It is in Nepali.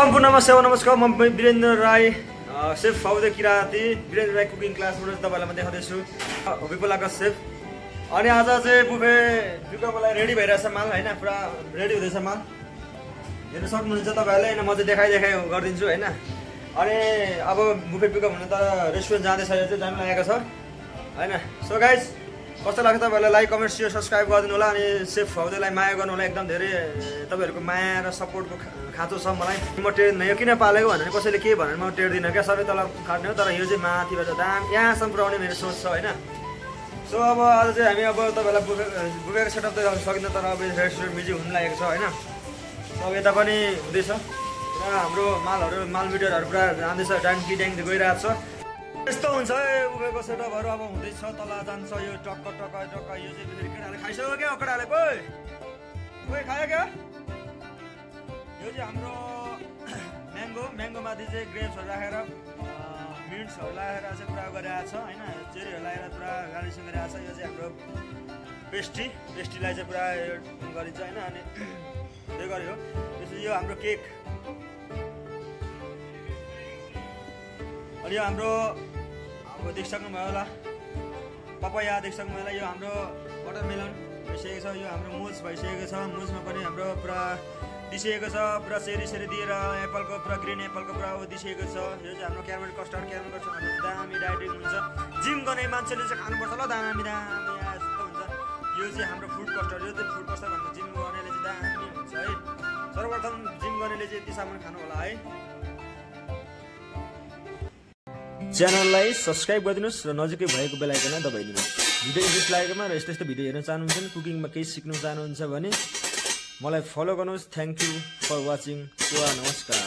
सम्पूर्णमा सेवा नमस्कार। म वीरेन्द्र राई, सेफ फाउदे किराती वीरेन्द्र राई कुकिङ क्लासबाट तपाईँलाई म देखाउँदैछु भिपोलाको सेफ। अनि आज चाहिँ बुफेको लागि रेडी भइरहेछ माल होइन, पुरा रेडी हुँदैछ माल, हेर्न सक्नुहुन्छ तपाईँहरूले होइन। म चाहिँ देखाइ गरिदिन्छु होइन। अनि अब बुफे पिकअप हुन त रेस्टुरेन्ट जाँदैछ, यो चाहिँ जानु लागेको छ होइन। सो गाइज कस्तो लाग्छ तपाईँहरूलाई लाइक कमेन्ट सेयर सब्सक्राइब गरिदिनु होला। अनि सेफ फाउदेलाई माया गर्नु होला, एकदम धेरै तपाईँहरूको माया र सपोर्टको खाँचो छ मलाई। म टेर्दिनँ, यो किन पालेको भनेर कसैले के भनेर म टेर्दिनँ क्या, सबै तल काट्ने हो। तर यो चाहिँ माथिबाट दाम यहाँसम्म पुऱ्याउने मेरो सोच छ होइन। सो अब आज चाहिँ हामी अब तपाईँलाई बुफेको सेटअप त सकिन्छ, तर अब रेस्टुरेन्ट बिजी हुनु लागेको छ होइन। अब यता पनि हुँदैछ पुरा हाम्रो माल मिटरहरू पुरा जाँदैछ, ट्याङ्की गइरहेको छ। यस्तो हुन्छ बुफेको सेटअपहरू अब हुँदैछ, तल जान्छ यो टक्क यो चाहिँ फेरि केटाले खाइसक्यो क्या, केटाले कोही खायो क्या। यो चाहिँ हाम्रो म्याङ्गोमाथि चाहिँ ग्रेप्सहरू राखेर मिन्ट्सहरू लगाएर चाहिँ पुरा गरिरहेको छ होइन। चेरीहरू लगाएर पुरा गार्निसिङ गरिरहेको छ। यो चाहिँ हाम्रो पेस्ट्रीलाई चाहिँ पुरा गरिन्छ होइन। अनि त्यो गऱ्यो त्यसपछि यो हाम्रो केक, अनि यो हाम्रो अब देखिसक्नुभयो होला पपाया, देखिसक्नु होला। यो हाम्रो वाटरमेलन भइसकेको छ, यो हाम्रो मुज भइसकेको छ। मुजमा पनि हाम्रो पुरा दिइसकेको छ, पुरा चेरी दिएर एप्पलको पुरा ग्रिन एप्पलको पुरा दिइसकेको छ। यो चाहिँ हाम्रो क्यारमेल कस्टर्ड हाम्रो दामी डाइटिङ हुन्छ। जिम गर्ने मान्छेले चाहिँ खानुपर्छ ल, दामी यस्तो हुन्छ। यो चाहिँ हाम्रो फ्रुट कस्टर्ड, यो चाहिँ फ्रुट कस्टर्ड भन्दा जिम गर्नेले चाहिँ दामी हुन्छ है। सर्वप्रथम जिम गर्नेले चाहिँ यति सामान खानु होला है। च्यानललाई सब्सक्राइब गरिदिनुहोस् र नजिकै भएको बेल आइकन दबाइदिनुहोस्। भिडियो इन्ट्रेस्ट लागेकोमा र यस्तो भिडियो हेर्न चाहनुहुन्छ, कुकिङमा केही सिक्नु चाहनुहुन्छ भने मलाई फलो गर्नुहोस्। Thank you for watching. नमस्कार।